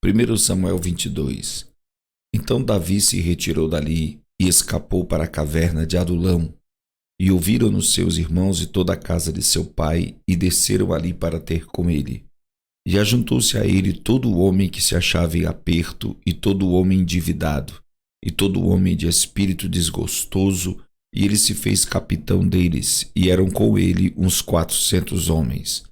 1 Samuel 22. Então Davi se retirou dali e escapou para a caverna de Adulão. E ouviram-no seus irmãos e toda a casa de seu pai, e desceram ali para ter com ele. E ajuntou-se a ele todo o homem que se achava em aperto, e todo o homem endividado, e todo o homem de espírito desgostoso, e ele se fez capitão deles, e eram com ele uns 400 homens.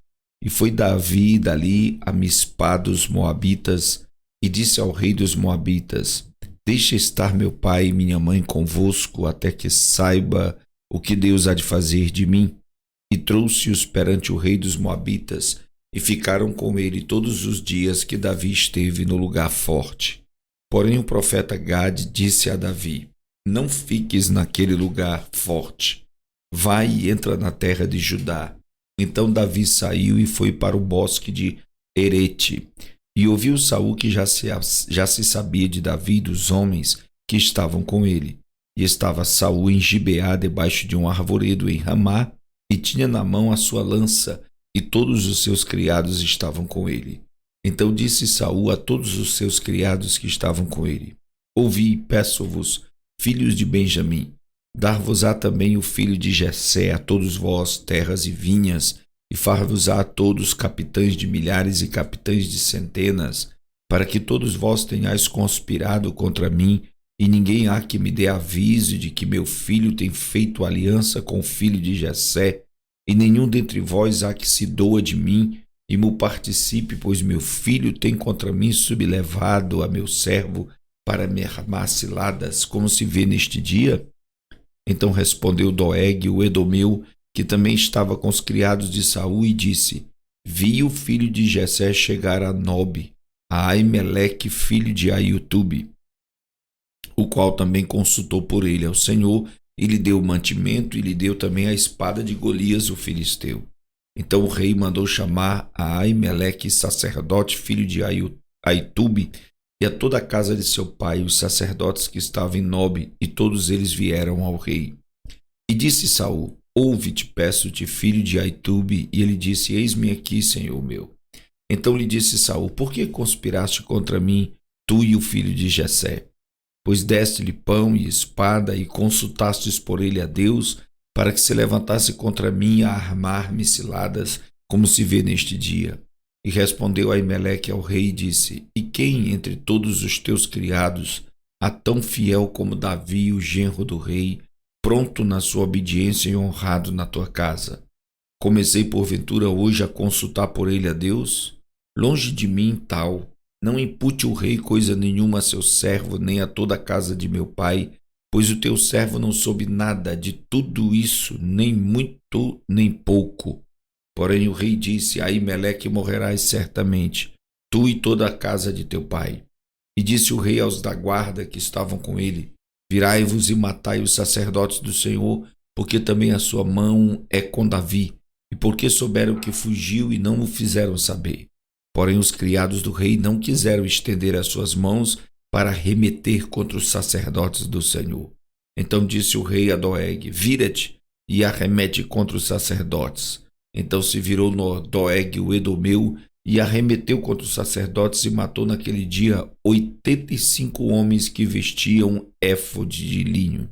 E foi Davi dali a Mispá dos Moabitas, e disse ao rei dos Moabitas: Deixa estar meu pai e minha mãe convosco, até que saiba o que Deus há de fazer de mim. E trouxe-os perante o rei dos Moabitas, e ficaram com ele todos os dias que Davi esteve no lugar forte. Porém o profeta Gade disse a Davi: Não fiques naquele lugar forte. Vai e entra na terra de Judá. Então Davi saiu e foi para o bosque de Herete. E ouviu Saul que já se sabia de Davi e dos homens que estavam com ele. E estava Saul em Gibeá, debaixo de um arvoredo em Ramá, e tinha na mão a sua lança, e todos os seus criados estavam com ele. Então disse Saul a todos os seus criados que estavam com ele: Ouvi, peço-vos, filhos de Benjamim, dar-vos-á também o filho de Jessé, a todos vós terras e vinhas, e far-vos-á a todos capitães de milhares e capitães de centenas, para que todos vós tenhais conspirado contra mim, e ninguém há que me dê aviso de que meu filho tem feito aliança com o filho de Jessé, e nenhum dentre vós há que se doa de mim, e mo participe, pois meu filho tem contra mim sublevado a meu servo para me armar ciladas, como se vê neste dia? Então respondeu Doeg, o edomeu, que também estava com os criados de Saul, e disse: Vi o filho de Jessé chegar a Nobe, a Aimeleque, filho de Aiutube, o qual também consultou por ele ao Senhor, e lhe deu o mantimento, e lhe deu também a espada de Golias, o filisteu. Então o rei mandou chamar a Aimeleque, sacerdote, filho de Aitube, e a toda a casa de seu pai, os sacerdotes que estavam em Nobe, e todos eles vieram ao rei. E disse Saul: Ouve-te, peço-te, filho de Aitube. E ele disse: Eis-me aqui, senhor meu. Então lhe disse Saul: Por que conspiraste contra mim, tu e o filho de Jessé? Pois deste-lhe pão e espada, e consultastes por ele a Deus, para que se levantasse contra mim a armar-me ciladas, como se vê neste dia. E respondeu Aimeleque ao rei e disse: E quem entre todos os teus criados há tão fiel como Davi, o genro do rei, pronto na sua obediência e honrado na tua casa? Comecei porventura hoje a consultar por ele a Deus? Longe de mim tal. Não impute o rei coisa nenhuma a seu servo, nem a toda a casa de meu pai, pois o teu servo não soube nada de tudo isso, nem muito, nem pouco. Porém o rei disse: Aimeleque morrerás certamente, tu e toda a casa de teu pai. E disse o rei aos da guarda que estavam com ele: Virai-vos e matai os sacerdotes do Senhor, porque também a sua mão é com Davi, e porque souberam que fugiu e não o fizeram saber. Porém os criados do rei não quiseram estender as suas mãos para remeter contra os sacerdotes do Senhor. Então disse o rei a Doeg: Vira-te e arremete contra os sacerdotes. Então se virou Doeg, o edomeu, e arremeteu contra os sacerdotes, e matou naquele dia 85 homens que vestiam éfode de linho.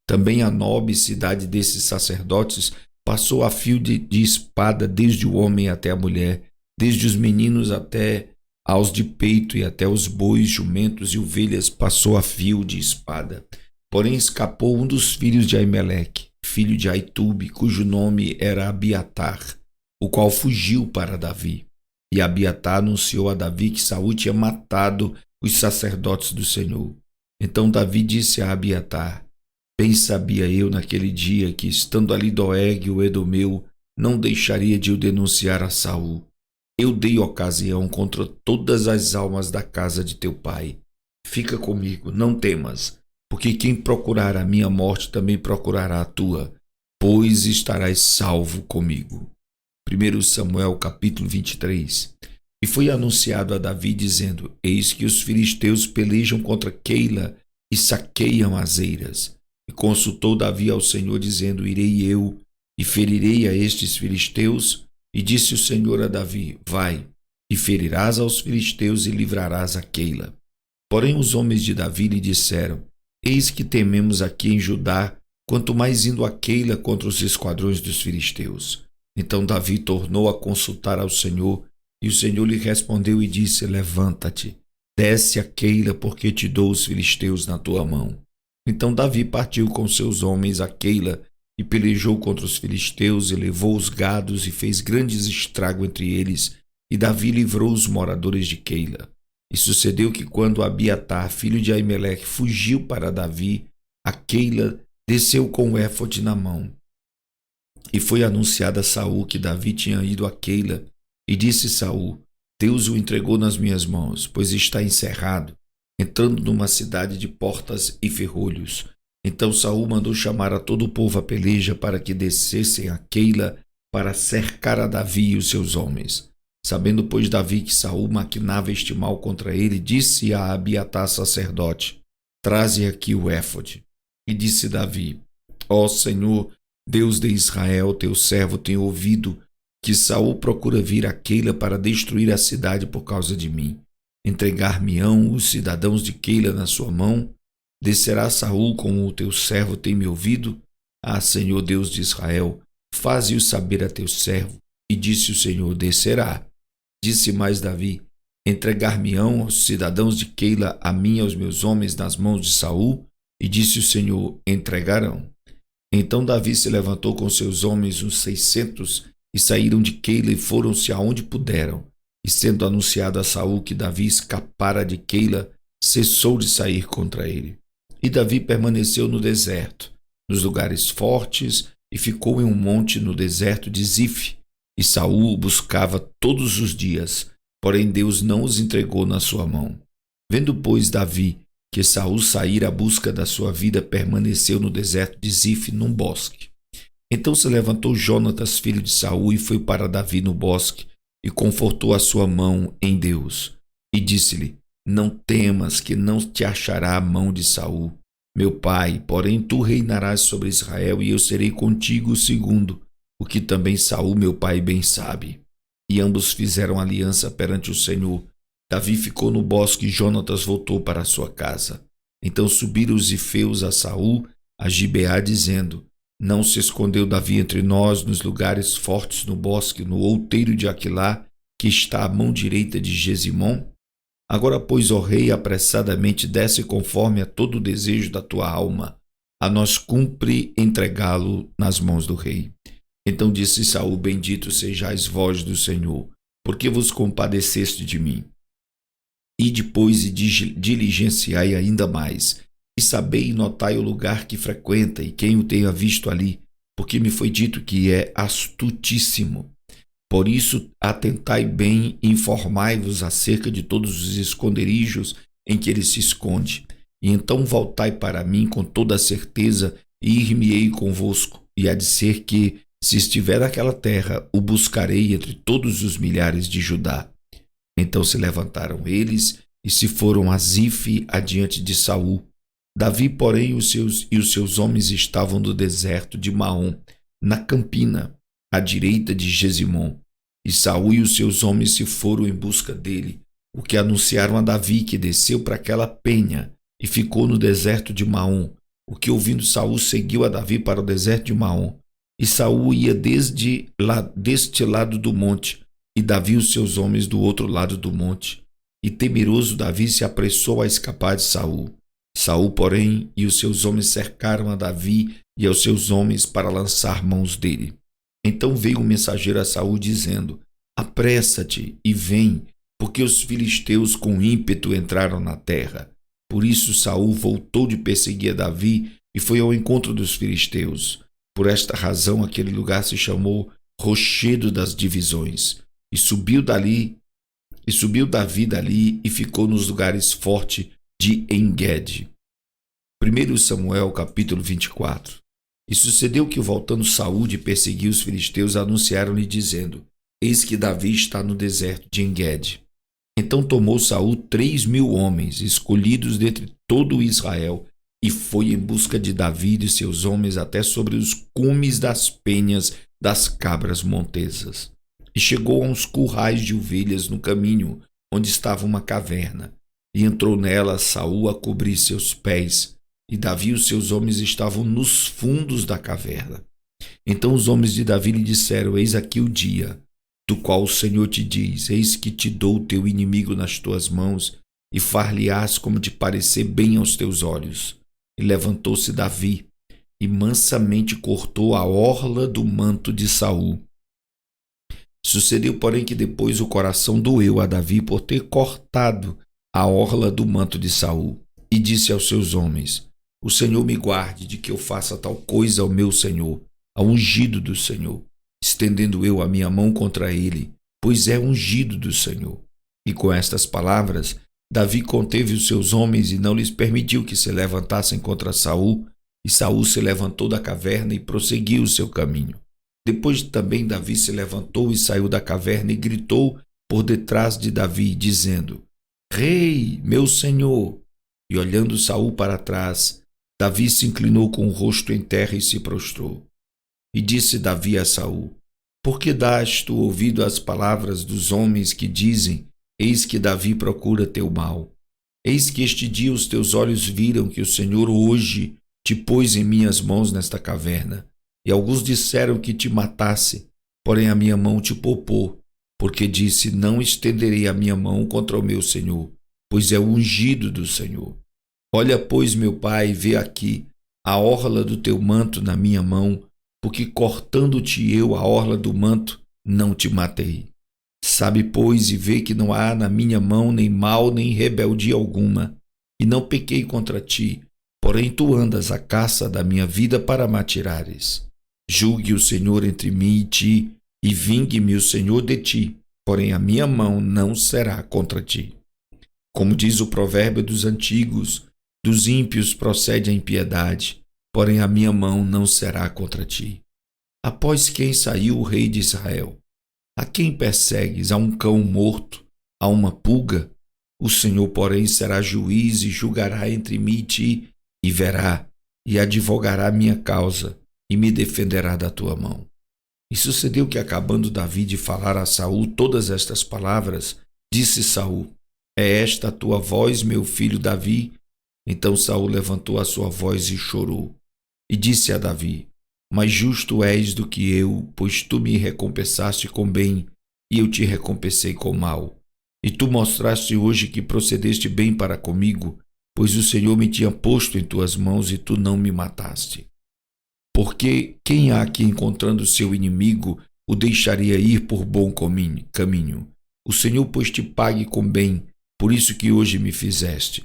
Também a Nobe, cidade desses sacerdotes, passou a fio de espada desde o homem até a mulher, desde os meninos até aos de peito, e até os bois, jumentos e ovelhas passou a fio de espada. Porém escapou um dos filhos de Aimeleque, filho de Aitube, cujo nome era Abiatar, o qual fugiu para Davi. E Abiatar anunciou a Davi que Saul tinha matado os sacerdotes do Senhor. Então Davi disse a Abiatar: Bem sabia eu naquele dia que, estando ali Doeg, o edomeu, não deixaria de o denunciar a Saul. Eu dei ocasião contra todas as almas da casa de teu pai. Fica comigo, não temas, porque quem procurar a minha morte também procurará a tua, pois estarás salvo comigo. 1 Samuel capítulo 23. E foi anunciado a Davi, dizendo: Eis que os filisteus pelejam contra Keila e saqueiam as eiras. E consultou Davi ao Senhor, dizendo: Irei eu e ferirei a estes filisteus? E disse o Senhor a Davi: Vai, e ferirás aos filisteus e livrarás a Keila. Porém os homens de Davi lhe disseram: Eis que tememos aqui em Judá, quanto mais indo a Keila contra os esquadrões dos filisteus. Então Davi tornou a consultar ao Senhor, e o Senhor lhe respondeu e disse: Levanta-te, desce a Keila, porque te dou os filisteus na tua mão. Então Davi partiu com seus homens a Keila e pelejou contra os filisteus e levou os gados e fez grandes estrago entre eles, e Davi livrou os moradores de Keila. E sucedeu que quando Abiatar, filho de Aimeleque, fugiu para Davi, a Keila desceu com o éfode na mão. E foi anunciado a Saul que Davi tinha ido a Keila, e disse Saul: Deus o entregou nas minhas mãos, pois está encerrado, entrando numa cidade de portas e ferrolhos. Então Saul mandou chamar a todo o povo à peleja para que descessem a Keila para cercar a Davi e os seus homens. Sabendo, pois, Davi que Saul maquinava este mal contra ele, disse a Abiatar sacerdote: Traze aqui o éfode. E disse Davi: Ó Senhor, Deus de Israel, teu servo tem ouvido que Saul procura vir a Keila para destruir a cidade por causa de mim. Entregar-me-ão os cidadãos de Keila na sua mão? Descerá Saul como o teu servo tem me ouvido? Ah, Senhor Deus de Israel, faze-o saber a teu servo. E disse o Senhor: Descerá. Disse mais Davi: Entregar-me-ão os cidadãos de Keila a mim e aos meus homens nas mãos de Saul? E disse o Senhor: Entregarão. Então Davi se levantou com seus homens, uns 600, e saíram de Keila e foram-se aonde puderam. E sendo anunciado a Saul que Davi escapara de Keila, cessou de sair contra ele. E Davi permaneceu no deserto, nos lugares fortes, e ficou em um monte no deserto de Zif. E Saul o buscava todos os dias, porém Deus não os entregou na sua mão. Vendo, pois, Davi que Saul saíra à busca da sua vida, permaneceu no deserto de Zif, num bosque. Então se levantou Jonatas, filho de Saul, e foi para Davi no bosque, e confortou a sua mão em Deus. E disse-lhe: Não temas, que não te achará a mão de Saul, meu pai, porém tu reinarás sobre Israel, e eu serei contigo segundo, o que também Saul, meu pai, bem sabe. E ambos fizeram aliança perante o Senhor. Davi ficou no bosque e Jonatas voltou para a sua casa. Então subiram os zifeus a Saul, a Gibeá, dizendo: Não se escondeu Davi entre nós nos lugares fortes no bosque, no outeiro de Aquilá, que está à mão direita de Gesimom? Agora, pois, ó rei, apressadamente desce conforme a todo o desejo da tua alma. A nós cumpre entregá-lo nas mãos do rei. Então disse Saul: Bendito sejais vós do Senhor, porque vos compadeceste de mim. E depois diligenciai ainda mais, e sabei e notai o lugar que frequenta e quem o tenha visto ali, porque me foi dito que é astutíssimo. Por isso, atentai bem e informai-vos acerca de todos os esconderijos em que ele se esconde. E então voltai para mim com toda a certeza, e ir-me-ei convosco. E há de ser que, se estiver naquela terra, o buscarei entre todos os milhares de Judá. Então se levantaram eles e se foram a Zif adiante de Saul. Davi, porém, os seus homens estavam no deserto de Maom, na campina, à direita de Gesimom. E Saul e os seus homens se foram em busca dele, o que anunciaram a Davi, que desceu para aquela penha e ficou no deserto de Maom. O que, ouvindo Saul, seguiu a Davi para o deserto de Maom. E Saul ia deste lado do monte, e Davi e os seus homens do outro lado do monte. E temeroso Davi se apressou a escapar de Saul. Saul, porém, e os seus homens cercaram a Davi e aos seus homens para lançar mãos dele. Então veio um mensageiro a Saul dizendo: Apressa-te e vem, porque os filisteus com ímpeto entraram na terra. Por isso Saul voltou de perseguir a Davi e foi ao encontro dos filisteus. Por esta razão aquele lugar se chamou Rochedo das Divisões. E subiu Davi dali e ficou nos lugares fortes de Engedi. 1 Samuel capítulo 24. E sucedeu que, voltando Saul de perseguir os filisteus, anunciaram-lhe dizendo: Eis que Davi está no deserto de Engedi. Então tomou Saul 3.000 homens, escolhidos dentre todo Israel, e foi em busca de Davi e de seus homens até sobre os cumes das penhas das cabras montesas. e chegou a uns currais de ovelhas no caminho, onde estava uma caverna. E entrou nela Saul a cobrir seus pés, e Davi e os seus homens estavam nos fundos da caverna. Então os homens de Davi lhe disseram: Eis aqui o dia, do qual o Senhor te diz: Eis que te dou o teu inimigo nas tuas mãos, e far-lhe-ás como te parecer bem aos teus olhos. E levantou-se Davi, e mansamente cortou a orla do manto de Saul. Sucedeu, porém, que depois o coração doeu a Davi por ter cortado a orla do manto de Saul, e disse aos seus homens: O Senhor me guarde de que eu faça tal coisa ao meu senhor, ao ungido do Senhor, estendendo eu a minha mão contra ele, pois é ungido do Senhor. E com estas palavras, Davi conteve os seus homens e não lhes permitiu que se levantassem contra Saul, e Saul se levantou da caverna e prosseguiu o seu caminho. Depois também Davi se levantou e saiu da caverna e gritou por detrás de Davi, dizendo: Rei, meu senhor! E olhando Saul para trás, Davi se inclinou com o rosto em terra e se prostrou. E disse Davi a Saul: Por que dás tu ouvido às palavras dos homens que dizem: Eis que Davi procura teu mal? Eis que este dia os teus olhos viram que o Senhor hoje te pôs em minhas mãos nesta caverna. E alguns disseram que te matasse, porém a minha mão te poupou, porque disse: Não estenderei a minha mão contra o meu senhor, pois é o ungido do Senhor. Olha, pois, meu pai, vê aqui a orla do teu manto na minha mão, porque cortando-te eu a orla do manto, não te matei. Sabe, pois, e vê que não há na minha mão nem mal nem rebeldia alguma, e não pequei contra ti, porém tu andas à caça da minha vida para me atirares. Julgue o Senhor entre mim e ti, e vingue-me o Senhor de ti, porém a minha mão não será contra ti. Como diz o provérbio dos antigos, dos ímpios procede a impiedade, porém a minha mão não será contra ti. Após quem saiu o rei de Israel? A quem persegues? A um cão morto? A uma pulga? O Senhor, porém, será juiz e julgará entre mim e ti, e verá, e advogará minha causa, e me defenderá da tua mão. E sucedeu que, acabando Davi de falar a Saul todas estas palavras, disse Saul: É esta a tua voz, meu filho Davi? Então Saul levantou a sua voz e chorou. E disse a Davi: Mais justo és do que eu, pois tu me recompensaste com bem, e eu te recompensei com mal. E tu mostraste hoje que procedeste bem para comigo, pois o Senhor me tinha posto em tuas mãos e tu não me mataste. Porque quem há que, encontrando seu inimigo, o deixaria ir por bom caminho? O Senhor, pois, te pague com bem, por isso que hoje me fizeste.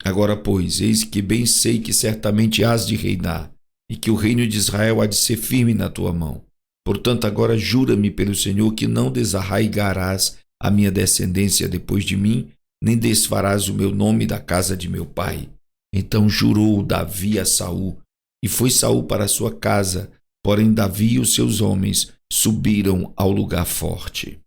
Agora, pois, eis que bem sei que certamente hás de reinar, e que o reino de Israel há de ser firme na tua mão. Portanto, agora jura-me pelo Senhor que não desarraigarás a minha descendência depois de mim, nem desfarás o meu nome da casa de meu pai. Então jurou Davi a Saul, e foi Saul para a sua casa, porém Davi e os seus homens subiram ao lugar forte.